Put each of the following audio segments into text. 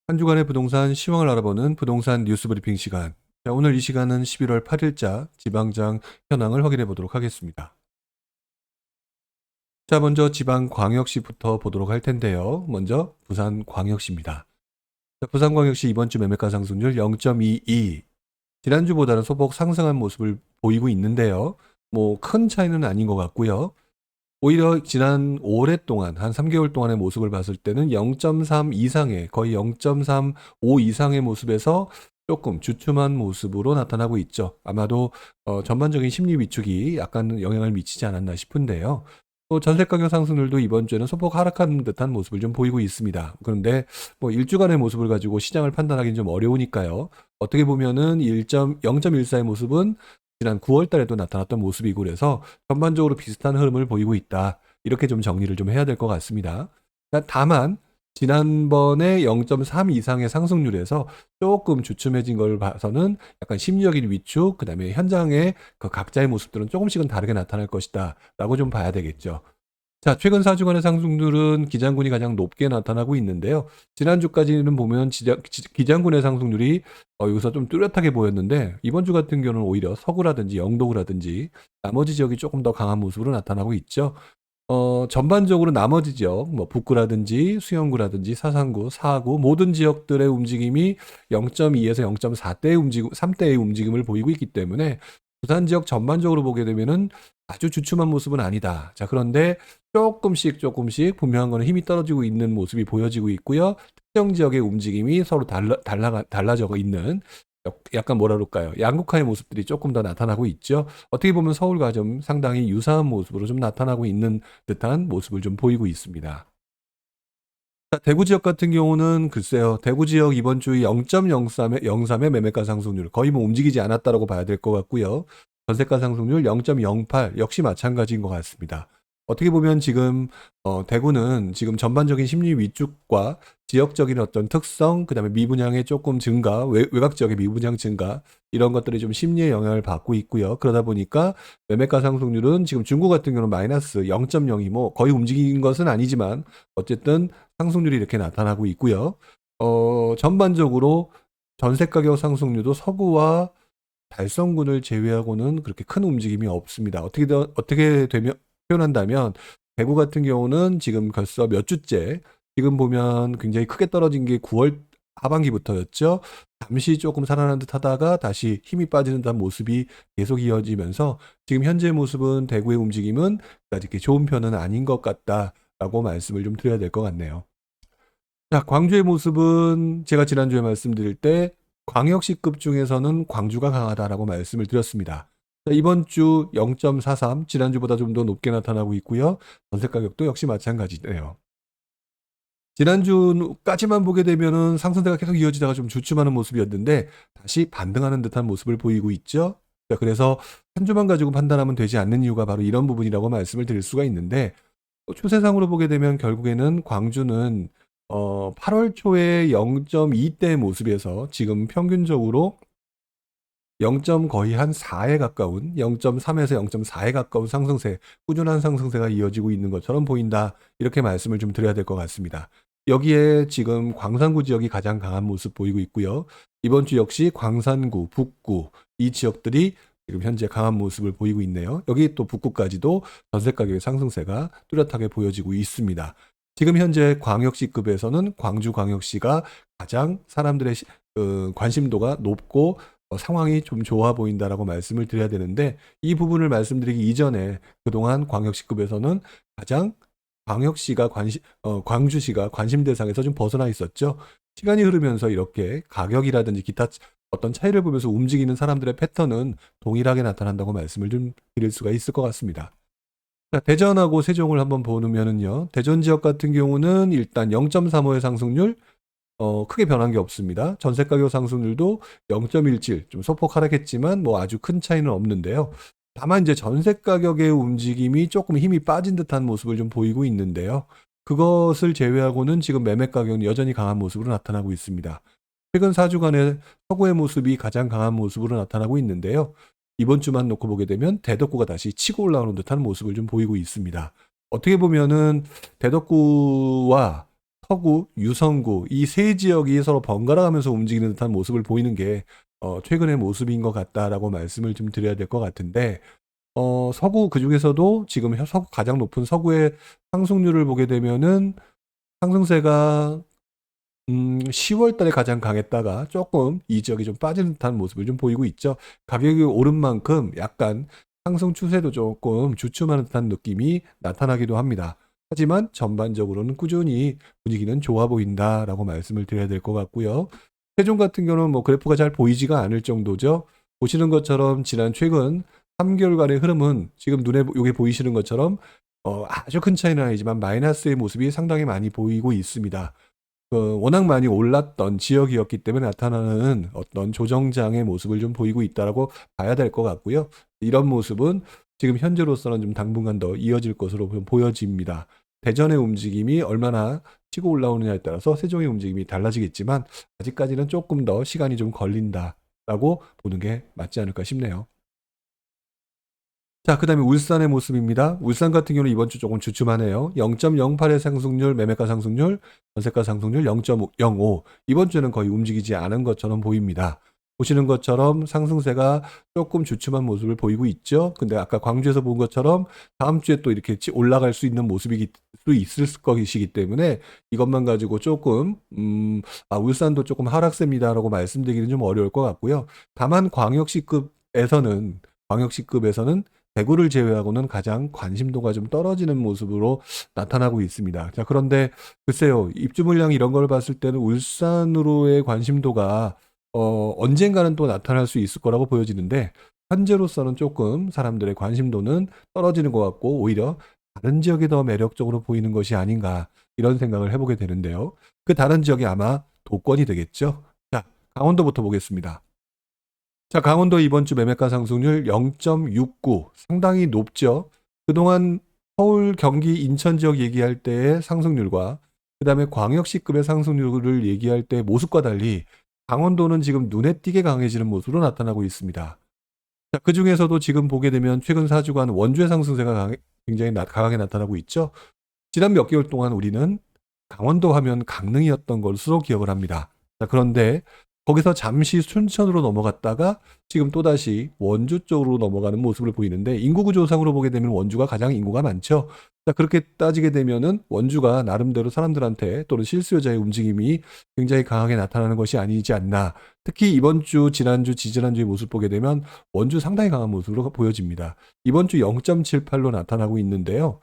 한 주간의 부동산 시황을 알아보는 부동산 뉴스 브리핑 시간. 자, 오늘 이 시간은 11월 8일자 지방장 현황을 확인해 보도록 하겠습니다. 자, 먼저 지방광역시부터 보도록 할 텐데요. 먼저 부산광역시입니다. 자, 부산광역시 이번 주 매매가 상승률 0.22. 지난주보다는 소폭 상승한 모습을 보이고 있는데요. 뭐 큰 차이는 아닌 것 같고요. 오히려 지난 오랫동안 한 3개월 동안의 모습을 봤을 때는 0.3 이상의 거의 0.35 이상의 모습에서 조금 주춤한 모습으로 나타나고 있죠. 아마도 전반적인 심리 위축이 약간 영향을 미치지 않았나 싶은데요. 또 전세 가격 상승률도 이번 주에는 소폭 하락한 듯한 모습을 좀 보이고 있습니다. 그런데 뭐 일주간의 모습을 가지고 시장을 판단하기는 좀 어려우니까요. 어떻게 보면은 0.14의 모습은 지난 9월 달에도 나타났던 모습이고 그래서 전반적으로 비슷한 흐름을 보이고 있다. 이렇게 좀 정리를 좀 해야 될 것 같습니다. 다만 지난번에 0.3 이상의 상승률에서 조금 주춤해진 걸 봐서는 약간 심리적인 위축, 그다음에 현장의 그 각자의 모습들은 조금씩은 다르게 나타날 것이다 라고 좀 봐야 되겠죠. 자, 최근 4주간의 상승률은 기장군이 가장 높게 나타나고 있는데요. 지난주까지는 보면 기장군의 상승률이 여기서 좀 뚜렷하게 보였는데 이번 주 같은 경우는 오히려 서구라든지 영도구라든지 나머지 지역이 조금 더 강한 모습으로 나타나고 있죠. 전반적으로 나머지 지역, 뭐 북구라든지 수영구라든지 사상구, 사구 모든 지역들의 움직임이 0.2에서 0.4대의 3대의 움직임을 보이고 있기 때문에 부산 지역 전반적으로 보게 되면은 아주 주춤한 모습은 아니다. 자, 그런데 조금씩 분명한 거는 힘이 떨어지고 있는 모습이 보여지고 있고요. 특정 지역의 움직임이 서로 달라져 있는 약간 뭐라 그럴까요? 양극화의 모습들이 조금 더 나타나고 있죠. 어떻게 보면 서울과 좀 상당히 유사한 모습으로 좀 나타나고 있는 듯한 모습을 좀 보이고 있습니다. 자, 대구 지역 같은 경우는 글쎄요. 대구 지역 이번 주 0.03의 매매가 상승률 거의 뭐 움직이지 않았다라고 봐야 될 것 같고요. 전세가 상승률 0.08 역시 마찬가지인 것 같습니다. 어떻게 보면 지금 대구는 지금 전반적인 심리 위축과 지역적인 어떤 특성, 그다음에 미분양의 조금 증가, 외곽 지역의 미분양 증가 이런 것들이 좀 심리에 영향을 받고 있고요. 그러다 보니까 매매가 상승률은 지금 중구 같은 경우는 마이너스 0.02, 뭐 거의 움직인 것은 아니지만 어쨌든 상승률이 이렇게 나타나고 있고요. 전반적으로 전세 가격 상승률도 서구와 달성군을 제외하고는 그렇게 큰 움직임이 없습니다. 어떻게 되면 표현한다면 대구 같은 경우는 지금 벌써 몇 주째 지금 보면 굉장히 크게 떨어진 게 9월 하반기부터였죠. 잠시 조금 살아난 듯 하다가 다시 힘이 빠지는 듯한 모습이 계속 이어지면서 지금 현재 모습은 대구의 움직임은 아직 이렇게 좋은 편은 아닌 것 같다라고 말씀을 좀 드려야 될 것 같네요. 자, 광주의 모습은 제가 지난주에 말씀드릴 때 광역시급 중에서는 광주가 강하다라고 말씀을 드렸습니다. 자, 이번 주 0.43, 지난주보다 좀 더 높게 나타나고 있고요. 전세 가격도 역시 마찬가지네요. 지난주까지만 보게 되면은 상승세가 계속 이어지다가 좀 주춤하는 모습이었는데 다시 반등하는 듯한 모습을 보이고 있죠. 자, 그래서 한 주만 가지고 판단하면 되지 않는 이유가 바로 이런 부분이라고 말씀을 드릴 수가 있는데 추세상으로 보게 되면 결국에는 광주는 8월 초에 0.2대 모습에서 지금 평균적으로 0. 거의 한 4에 가까운 0.3에서 0.4에 가까운 상승세, 꾸준한 상승세가 이어지고 있는 것처럼 보인다. 이렇게 말씀을 좀 드려야 될 것 같습니다. 여기에 지금 광산구 지역이 가장 강한 모습 보이고 있고요. 이번 주 역시 광산구, 북구 이 지역들이 지금 현재 강한 모습을 보이고 있네요. 여기 또 북구까지도 전세 가격의 상승세가 뚜렷하게 보여지고 있습니다. 지금 현재 광역시급에서는 광주광역시가 가장 사람들의 관심도가 높고 상황이 좀 좋아 보인다라고 말씀을 드려야 되는데 이 부분을 말씀드리기 이전에 그동안 광역시급에서는 가장 광주시가 관심 대상에서 좀 벗어나 있었죠. 시간이 흐르면서 이렇게 가격이라든지 기타 어떤 차이를 보면서 움직이는 사람들의 패턴은 동일하게 나타난다고 말씀을 좀 드릴 수가 있을 것 같습니다. 자, 대전하고 세종을 한번 보면은요. 대전 지역 같은 경우는 일단 0.35의 상승률, 크게 변한 게 없습니다. 전세 가격 상승률도 0.17, 좀 소폭 하락했지만 뭐 아주 큰 차이는 없는데요. 다만 이제 전세 가격의 움직임이 조금 힘이 빠진 듯한 모습을 좀 보이고 있는데요. 그것을 제외하고는 지금 매매 가격은 여전히 강한 모습으로 나타나고 있습니다. 최근 4주간의 서구의 모습이 가장 강한 모습으로 나타나고 있는데요. 이번 주만 놓고 보게 되면 대덕구가 다시 치고 올라오는 듯한 모습을 좀 보이고 있습니다. 어떻게 보면은 대덕구와 서구, 유성구 이 세 지역이 서로 번갈아 가면서 움직이는 듯한 모습을 보이는 게 최근의 모습인 것 같다라고 말씀을 좀 드려야 될 것 같은데 서구 그중에서도 지금 서구 가장 높은 서구의 상승률을 보게 되면은 상승세가 10월 달에 가장 강했다가 조금 이 지역이 좀 빠지는 듯한 모습을 좀 보이고 있죠. 가격이 오른 만큼 약간 상승 추세도 조금 주춤하는 듯한 느낌이 나타나기도 합니다. 하지만 전반적으로는 꾸준히 분위기는 좋아 보인다라고 말씀을 드려야 될 것 같고요. 세종 같은 경우는 뭐 그래프가 잘 보이지가 않을 정도죠. 보시는 것처럼 지난 최근 3개월간의 흐름은 지금 눈에 요게 보이시는 것처럼 아주 큰 차이는 아니지만 마이너스의 모습이 상당히 많이 보이고 있습니다. 워낙 많이 올랐던 지역이었기 때문에 나타나는 어떤 조정장의 모습을 좀 보이고 있다라고 봐야 될 것 같고요. 이런 모습은 지금 현재로서는 좀 당분간 더 이어질 것으로 좀 보여집니다. 대전의 움직임이 얼마나 치고 올라오느냐에 따라서 세종의 움직임이 달라지겠지만 아직까지는 조금 더 시간이 좀 걸린다라고 보는 게 맞지 않을까 싶네요. 자, 그다음에 울산의 모습입니다. 울산 같은 경우는 이번 주 조금 주춤하네요. 0.08의 상승률, 매매가 상승률, 전세가 상승률 0.05. 이번 주는 거의 움직이지 않은 것처럼 보입니다. 보시는 것처럼 상승세가 조금 주춤한 모습을 보이고 있죠. 근데 아까 광주에서 본 것처럼 다음 주에 또 이렇게 올라갈 수 있는 모습이 수 있을 것이기 때문에 이것만 가지고 조금 울산도 조금 하락세입니다라고 말씀드리기는 좀 어려울 것 같고요. 다만 광역시급에서는 대구를 제외하고는 가장 관심도가 좀 떨어지는 모습으로 나타나고 있습니다. 자, 그런데 글쎄요, 입주 물량 이런 걸 봤을 때는 울산으로의 관심도가 언젠가는 또 나타날 수 있을 거라고 보여지는데 현재로서는 조금 사람들의 관심도는 떨어지는 것 같고 오히려 다른 지역이 더 매력적으로 보이는 것이 아닌가 이런 생각을 해보게 되는데요. 그 다른 지역이 아마 도권이 되겠죠. 자, 강원도부터 보겠습니다. 자, 강원도 이번 주 매매가 상승률 0.69 상당히 높죠. 그동안 서울, 경기, 인천 지역 얘기할 때의 상승률과 그다음에 광역시급의 상승률을 얘기할 때 모습과 달리 강원도는 지금 눈에 띄게 강해지는 모습으로 나타나고 있습니다. 자, 그중에서도 지금 보게 되면 최근 4주간 원주의 상승세가 굉장히 강하게 나타나고 있죠. 지난 몇 개월 동안 우리는 강원도 하면 강릉이었던 것으로 기억을 합니다. 자, 그런데 거기서 잠시 춘천으로 넘어갔다가 지금 또다시 원주 쪽으로 넘어가는 모습을 보이는데 인구 구조상으로 보게 되면 원주가 가장 인구가 많죠. 자, 그렇게 따지게 되면은 원주가 나름대로 사람들한테 또는 실수요자의 움직임이 굉장히 강하게 나타나는 것이 아니지 않나. 특히 이번 주, 지난주, 지지난주의 모습 보게 되면 원주 상당히 강한 모습으로 보여집니다. 이번 주 0.78로 나타나고 있는데요.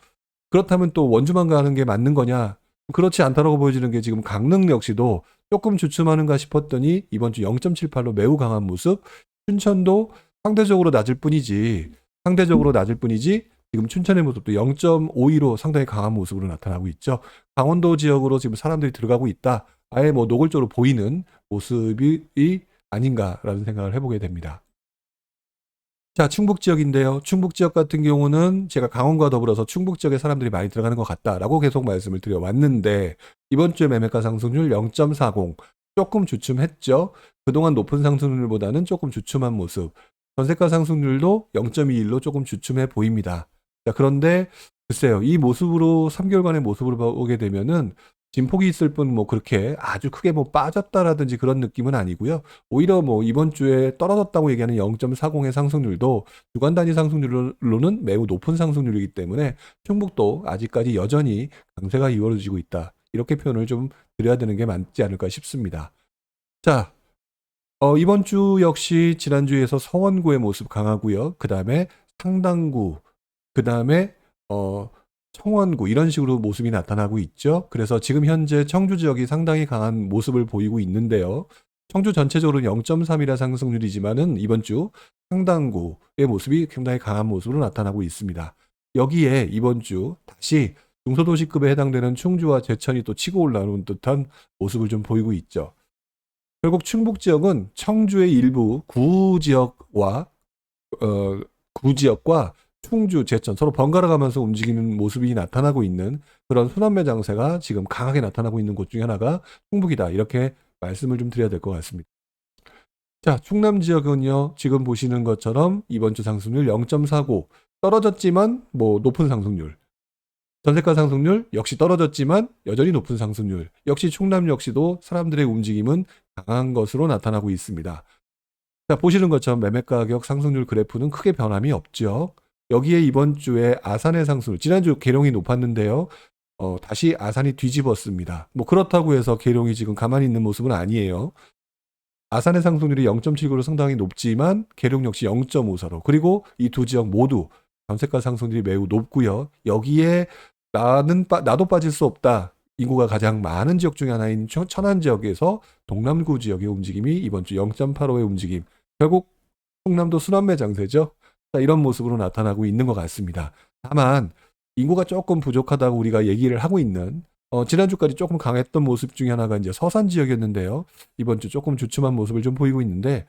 그렇다면 또 원주만 가는 게 맞는 거냐? 그렇지 않다라고 보여지는 게 지금 강릉 역시도 조금 주춤하는가 싶었더니 이번 주 0.78로 매우 강한 모습. 춘천도 상대적으로 낮을 뿐이지 지금 춘천의 모습도 0.52로 상당히 강한 모습으로 나타나고 있죠. 강원도 지역으로 지금 사람들이 들어가고 있다. 아예 뭐 노골적으로 보이는 모습이 아닌가라는 생각을 해보게 됩니다. 자, 충북 지역인데요. 충북 지역 같은 경우는 제가 강원과 더불어서 충북 지역에 사람들이 많이 들어가는 것 같다라고 계속 말씀을 드려왔는데 이번 주에 매매가 상승률 0.40 조금 주춤했죠. 그동안 높은 상승률보다는 조금 주춤한 모습. 전세가 상승률도 0.21로 조금 주춤해 보입니다. 자, 그런데 글쎄요. 이 모습으로 3개월간의 모습으로 보게 되면은 진폭이 있을 뿐 뭐 그렇게 아주 크게 뭐 빠졌다라든지 그런 느낌은 아니고요. 오히려 뭐 이번 주에 떨어졌다고 얘기하는 0.40의 상승률도 주간 단위 상승률로는 매우 높은 상승률이기 때문에 충북도 아직까지 여전히 강세가 이루어지고 있다. 이렇게 표현을 좀 드려야 되는 게 맞지 않을까 싶습니다. 자, 이번 주 역시 지난주에서 서원구의 모습 강하고요. 그 다음에 상당구, 그 다음에 청원구 이런 식으로 모습이 나타나고 있죠. 그래서 지금 현재 청주 지역이 상당히 강한 모습을 보이고 있는데요. 청주 전체적으로는 0.3이라 상승률이지만은 이번 주 상당구의 모습이 상당히 강한 모습으로 나타나고 있습니다. 여기에 이번 주 다시 중소도시급에 해당되는 충주와 제천이 또 치고 올라오는 듯한 모습을 좀 보이고 있죠. 결국 충북 지역은 청주의 일부 구지역과 충주, 제천 서로 번갈아 가면서 움직이는 모습이 나타나고 있는 그런 순환매 장세가 지금 강하게 나타나고 있는 곳 중에 하나가 충북이다. 이렇게 말씀을 좀 드려야 될 것 같습니다. 자, 충남 지역은요. 지금 보시는 것처럼 이번 주 상승률 0.49 떨어졌지만 뭐 높은 상승률. 전세가 상승률 역시 떨어졌지만 여전히 높은 상승률. 역시 충남 역시도 사람들의 움직임은 강한 것으로 나타나고 있습니다. 자, 보시는 것처럼 매매가격 상승률 그래프는 크게 변함이 없죠. 여기에 이번 주에 아산의 상승률, 지난주 계룡이 높았는데요. 다시 아산이 뒤집었습니다. 뭐 그렇다고 해서 계룡이 지금 가만히 있는 모습은 아니에요. 아산의 상승률이 0.79로 상당히 높지만 계룡 역시 0.54로, 그리고 이 두 지역 모두 전세가 상승률이 매우 높고요. 여기에 나도 빠질 수 없다. 인구가 가장 많은 지역 중에 하나인 천안 지역에서 동남구 지역의 움직임이 이번 주 0.85의 움직임. 결국 충남도 순환매 장세죠. 자, 이런 모습으로 나타나고 있는 것 같습니다. 다만 인구가 조금 부족하다고 우리가 얘기를 하고 있는, 지난주까지 조금 강했던 모습 중에 하나가 이제 서산 지역이었는데요. 이번 주 조금 주춤한 모습을 좀 보이고 있는데,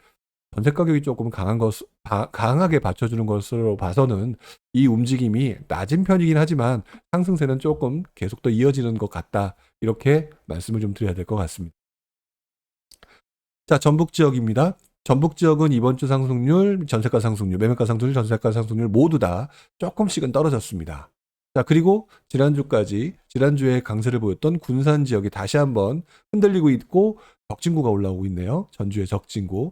전세 가격이 조금 강하게 받쳐주는 것으로 봐서는 이 움직임이 낮은 편이긴 하지만 상승세는 조금 계속 더 이어지는 것 같다. 이렇게 말씀을 좀 드려야 될 것 같습니다. 자, 전북 지역입니다. 전북 지역은 이번 주 상승률, 전세가 상승률, 매매가 상승률, 전세가 상승률 모두 다 조금씩은 떨어졌습니다. 자, 그리고 지난주에 강세를 보였던 군산 지역이 다시 한번 흔들리고 있고 적진구가 올라오고 있네요. 전주의 적진구.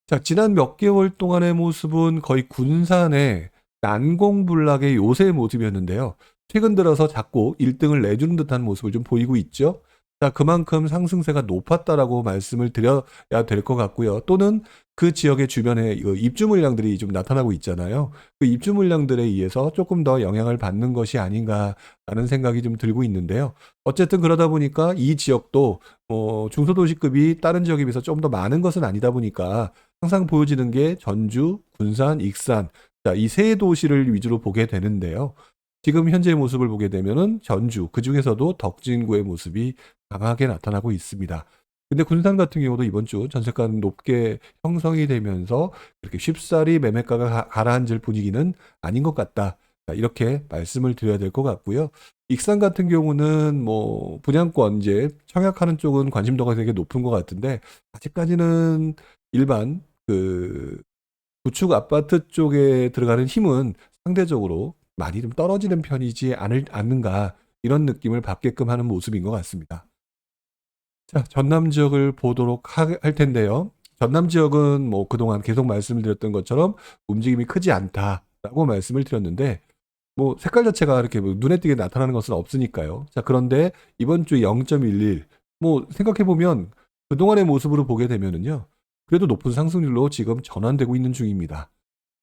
자, 지난 몇 개월 동안의 모습은 거의 군산의 난공불락의 요새의 모습이었는데요. 최근 들어서 자꾸 1등을 내주는 듯한 모습을 좀 보이고 있죠. 자, 그만큼 상승세가 높았다라고 말씀을 드려야 될 것 같고요. 또는 그 지역의 주변에 입주 물량들이 좀 나타나고 있잖아요. 그 입주 물량들에 의해서 조금 더 영향을 받는 것이 아닌가라는 생각이 좀 들고 있는데요. 어쨌든 그러다 보니까 이 지역도 중소도시급이 다른 지역에 비해서 좀 더 많은 것은 아니다 보니까 항상 보여지는 게 전주, 군산, 익산, 자, 이 세 도시를 위주로 보게 되는데요. 지금 현재의 모습을 보게 되면은 전주, 그 중에서도 덕진구의 모습이 강하게 나타나고 있습니다. 근데 군산 같은 경우도 이번 주 전세가는 높게 형성이 되면서 그렇게 쉽사리 매매가가 가라앉을 분위기는 아닌 것 같다. 자, 이렇게 말씀을 드려야 될 것 같고요. 익산 같은 경우는 뭐 분양권 이제 청약하는 쪽은 관심도가 되게 높은 것 같은데 아직까지는 일반 그 구축 아파트 쪽에 들어가는 힘은 상대적으로 많이 좀 떨어지는 편이지 않는가, 이런 느낌을 받게끔 하는 모습인 것 같습니다. 자, 전남 지역을 보도록 할 텐데요. 전남 지역은 뭐 그동안 계속 말씀을 드렸던 것처럼 움직임이 크지 않다라고 말씀을 드렸는데, 뭐 색깔 자체가 이렇게 뭐 눈에 띄게 나타나는 것은 없으니까요. 자, 그런데 이번 주 0.11, 뭐 생각해 보면 그동안의 모습으로 보게 되면은요, 그래도 높은 상승률로 지금 전환되고 있는 중입니다.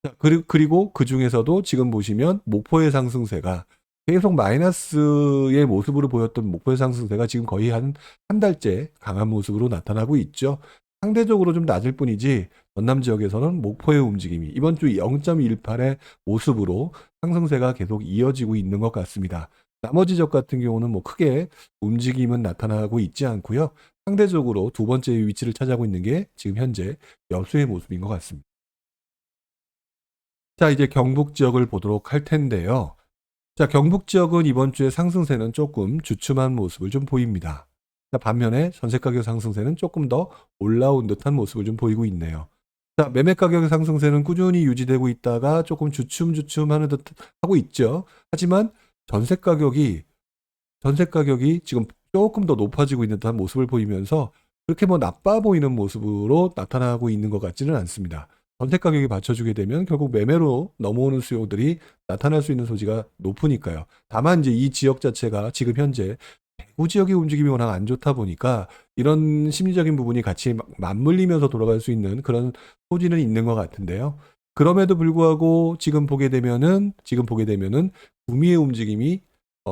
자, 그리고 그 중에서도 지금 보시면 목포의 상승세가 계속 마이너스의 모습으로 보였던 목포의 상승세가 지금 거의 한 달째 강한 모습으로 나타나고 있죠. 상대적으로 좀 낮을 뿐이지 전남 지역에서는 목포의 움직임이 이번 주 0.18의 모습으로 상승세가 계속 이어지고 있는 것 같습니다. 나머지 지역 같은 경우는 뭐 크게 움직임은 나타나고 있지 않고요. 상대적으로 두 번째 위치를 차지하고 있는 게 지금 현재 여수의 모습인 것 같습니다. 자, 이제 경북 지역을 보도록 할 텐데요. 자, 경북 지역은 이번 주에 상승세는 조금 주춤한 모습을 좀 보입니다. 자, 반면에 전세가격 상승세는 조금 더 올라온 듯한 모습을 좀 보이고 있네요. 자, 매매가격 상승세는 꾸준히 유지되고 있다가 조금 주춤하는 듯 하고 있죠. 하지만 전세가격이 지금 조금 더 높아지고 있는 듯한 모습을 보이면서 그렇게 뭐 나빠 보이는 모습으로 나타나고 있는 것 같지는 않습니다. 전세 가격이 받쳐주게 되면 결국 매매로 넘어오는 수요들이 나타날 수 있는 소지가 높으니까요. 다만 이제 이 지역 자체가 지금 현재 대구 지역의 움직임이 워낙 안 좋다 보니까 이런 심리적인 부분이 같이 맞물리면서 돌아갈 수 있는 그런 소지는 있는 것 같은데요. 그럼에도 불구하고 지금 보게 되면은 구미의 움직임이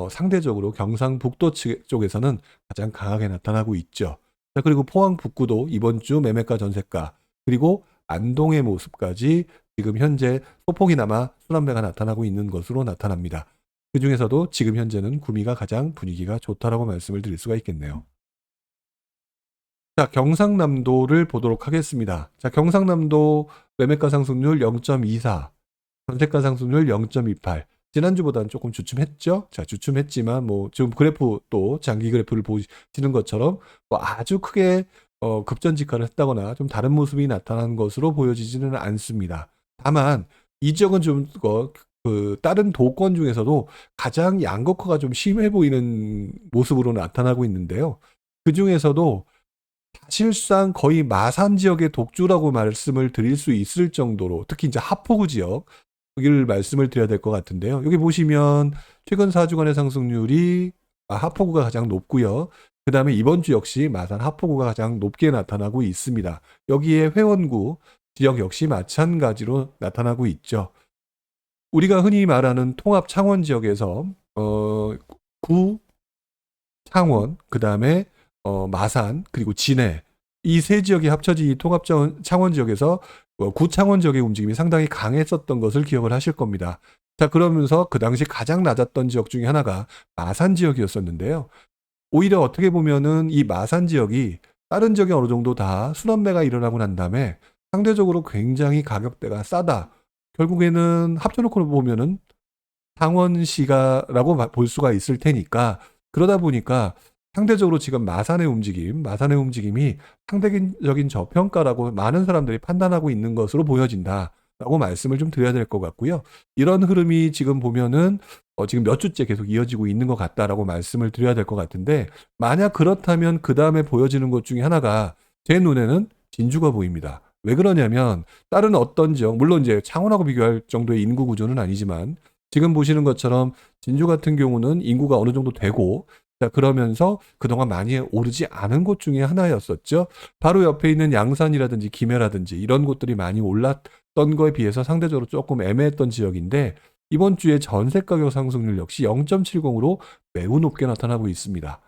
상대적으로 경상북도 쪽에서는 가장 강하게 나타나고 있죠. 자, 그리고 포항 북구도 이번 주 매매가 전세가, 그리고 안동의 모습까지 지금 현재 소폭이나마 순환매가 나타나고 있는 것으로 나타납니다. 그 중에서도 지금 현재는 구미가 가장 분위기가 좋다라고 말씀을 드릴 수가 있겠네요. 자, 경상남도를 보도록 하겠습니다. 자, 경상남도 매매가 상승률 0.24, 전세가 상승률 0.28. 지난주보다는 조금 주춤했죠. 자, 주춤했지만 뭐 지금 그래프, 또 장기 그래프를 보시는 것처럼 뭐 아주 크게 급전직하를 했다거나 좀 다른 모습이 나타난 것으로 보여지지는 않습니다. 다만 이 지역은 좀 다른 도권 중에서도 가장 양극화가 좀 심해 보이는 모습으로 나타나고 있는데요. 그 중에서도 사실상 거의 마산 지역의 독주라고 말씀을 드릴 수 있을 정도로, 특히 이제 하포구 지역, 여기를 말씀을 드려야 될 것 같은데요. 여기 보시면 최근 4주간의 상승률이 하포구가 가장 높고요. 그 다음에 이번 주 역시 마산 하포구가 가장 높게 나타나고 있습니다. 여기에 회원구 지역 역시 마찬가지로 나타나고 있죠. 우리가 흔히 말하는 통합 창원 지역에서 구, 창원, 그 다음에 마산, 그리고 진해, 이 세 지역이 합쳐진 이 통합 창원 지역에서 구 창원 지역의 움직임이 상당히 강했었던 것을 기억을 하실 겁니다. 자, 그러면서 그 당시 가장 낮았던 지역 중에 하나가 마산 지역이었었는데요. 오히려 어떻게 보면은 이 마산 지역이 다른 지역에 어느 정도 다 순환매가 일어나고 난 다음에 상대적으로 굉장히 가격대가 싸다. 결국에는 합쳐놓고 보면은 창원시가라고 볼 수가 있을 테니까, 그러다 보니까 상대적으로 지금 마산의 움직임이 상대적인 저평가라고 많은 사람들이 판단하고 있는 것으로 보여진다라고 말씀을 좀 드려야 될 것 같고요. 이런 흐름이 지금 보면은 지금 몇 주째 계속 이어지고 있는 것 같다라고 말씀을 드려야 될 것 같은데, 만약 그렇다면 그 다음에 보여지는 것 중에 하나가 제 눈에는 진주가 보입니다. 왜 그러냐면 다른 어떤 지역, 물론 이제 창원하고 비교할 정도의 인구 구조는 아니지만 지금 보시는 것처럼 진주 같은 경우는 인구가 어느 정도 되고, 자, 그러면서 그동안 많이 오르지 않은 곳 중에 하나였었죠. 바로 옆에 있는 양산이라든지 김해라든지 이런 곳들이 많이 올랐던 거에 비해서 상대적으로 조금 애매했던 지역인데, 이번 주에 전세 가격 상승률 역시 0.70으로 매우 높게 나타나고 있습니다.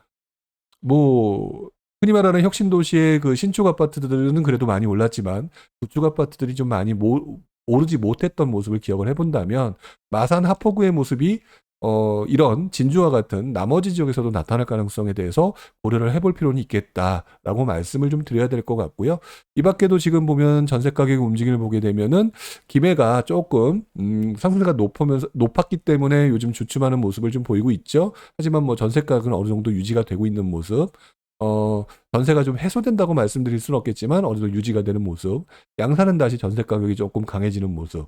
뭐 흔히 말하는 혁신도시의 그 신축 아파트들은 그래도 많이 올랐지만 구축 아파트들이 좀 많이 오르지 못했던 모습을 기억을 해본다면, 마산 하포구의 모습이 이런 진주와 같은 나머지 지역에서도 나타날 가능성에 대해서 고려를 해볼 필요는 있겠다라고 말씀을 좀 드려야 될 것 같고요. 이 밖에도 지금 보면 전세 가격 움직임을 보게 되면은 김해가 조금 상승세가 높았기 때문에 요즘 주춤하는 모습을 좀 보이고 있죠. 하지만 뭐 전세 가격은 어느 정도 유지가 되고 있는 모습. 전세가 좀 해소된다고 말씀드릴 수는 없겠지만 어느 정도 유지가 되는 모습. 양산은 다시 전세 가격이 조금 강해지는 모습.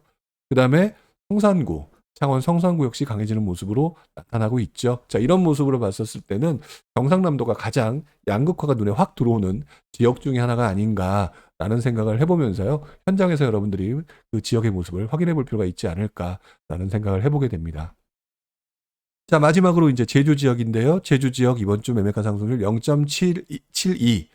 그 다음에 성산구, 창원 성산구 역시 강해지는 모습으로 나타나고 있죠. 자, 이런 모습으로 봤었을 때는 경상남도가 가장 양극화가 눈에 확 들어오는 지역 중에 하나가 아닌가라는 생각을 해보면서요. 현장에서 여러분들이 그 지역의 모습을 확인해 볼 필요가 있지 않을까라는 생각을 해보게 됩니다. 자, 마지막으로 이제 제주 지역인데요. 제주 지역 이번 주 매매가 상승률 0.72.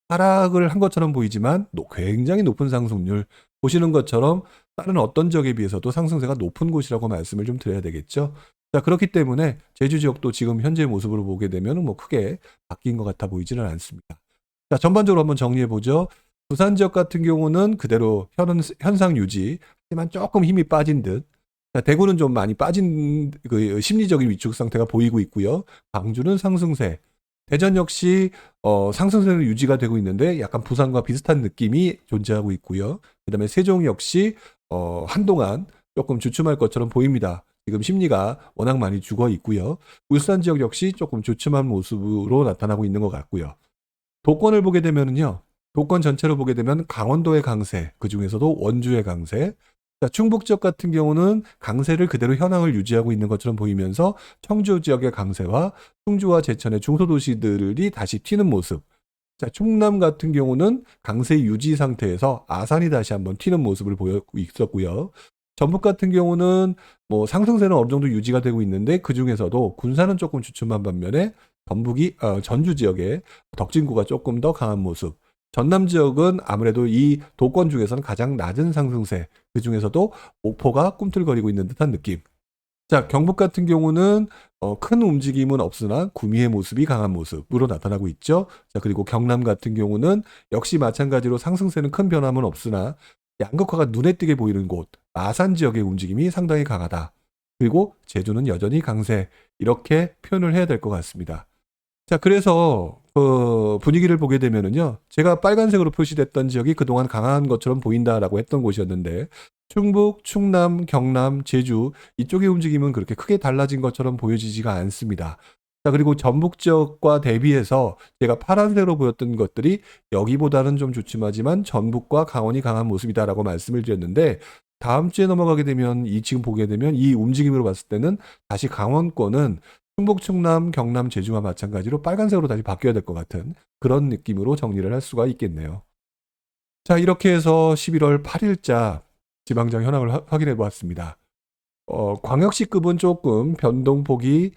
하락을 한 것처럼 보이지만 굉장히 높은 상승률. 보시는 것처럼 다른 어떤 지역에 비해서도 상승세가 높은 곳이라고 말씀을 좀 드려야 되겠죠. 자, 그렇기 때문에 제주 지역도 지금 현재 모습으로 보게 되면 뭐 크게 바뀐 것 같아 보이지는 않습니다. 자, 전반적으로 한번 정리해 보죠. 부산 지역 같은 경우는 그대로 현상 유지, 하지만 조금 힘이 빠진 듯. 자, 대구는 좀 많이 빠진 그 심리적인 위축 상태가 보이고 있고요. 광주는 상승세. 대전 역시 상승세는 유지가 되고 있는데 약간 부산과 비슷한 느낌이 존재하고 있고요. 그다음에 세종 역시 한동안 조금 주춤할 것처럼 보입니다. 지금 심리가 워낙 많이 죽어 있고요. 울산 지역 역시 조금 주춤한 모습으로 나타나고 있는 것 같고요. 도권을 보게 되면은요. 도권 전체로 보게 되면 강원도의 강세, 그 중에서도 원주의 강세. 자, 충북 지역 같은 경우는 강세를 그대로 현황을 유지하고 있는 것처럼 보이면서 청주 지역의 강세와 충주와 제천의 중소도시들이 다시 튀는 모습. 자, 충남 같은 경우는 강세 유지 상태에서 아산이 다시 한번 튀는 모습을 보였고 있었고요. 전북 같은 경우는 뭐 상승세는 어느 정도 유지가 되고 있는데 그 중에서도 군산은 조금 주춤한 반면에 전주 지역의 덕진구가 조금 더 강한 모습. 전남 지역은 아무래도 이 도권 중에서는 가장 낮은 상승세, 그 중에서도 목포가 꿈틀거리고 있는 듯한 느낌. 자, 경북 같은 경우는 큰 움직임은 없으나 구미의 모습이 강한 모습으로 나타나고 있죠. 자, 그리고 경남 같은 경우는 역시 마찬가지로 상승세는 큰 변함은 없으나 양극화가 눈에 띄게 보이는 곳, 마산 지역의 움직임이 상당히 강하다. 그리고 제주는 여전히 강세, 이렇게 표현을 해야 될 것 같습니다. 자, 그래서 분위기를 보게 되면은요, 제가 빨간색으로 표시됐던 지역이 그동안 강한 것처럼 보인다라고 했던 곳이었는데, 충북, 충남, 경남, 제주 이쪽의 움직임은 그렇게 크게 달라진 것처럼 보여지지가 않습니다. 자, 그리고 전북 지역과 대비해서 제가 파란색으로 보였던 것들이 여기보다는 좀 주춤하지만 전북과 강원이 강한 모습이다라고 말씀을 드렸는데, 다음 주에 넘어가게 되면 지금 보게 되면 이 움직임으로 봤을 때는 다시 강원권은 충북, 충남, 경남, 제주와 마찬가지로 빨간색으로 다시 바뀌어야 될 것 같은 그런 느낌으로 정리를 할 수가 있겠네요. 자, 이렇게 해서 11월 8일자 지방장 현황을 확인해 보았습니다. 광역시급은 조금 변동폭이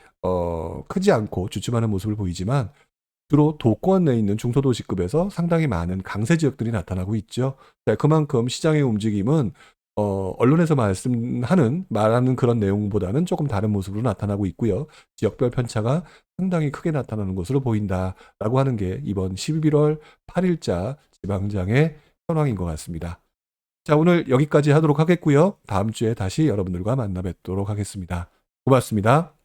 크지 않고 주춤하는 모습을 보이지만 주로 도권 내에 있는 중소도시급에서 상당히 많은 강세 지역들이 나타나고 있죠. 자, 그만큼 시장의 움직임은 언론에서 말하는 그런 내용보다는 조금 다른 모습으로 나타나고 있고요. 지역별 편차가 상당히 크게 나타나는 것으로 보인다라고 하는 게 이번 11월 8일자 지방장의 현황인 것 같습니다. 자, 오늘 여기까지 하도록 하겠고요. 다음 주에 다시 여러분들과 만나 뵙도록 하겠습니다. 고맙습니다.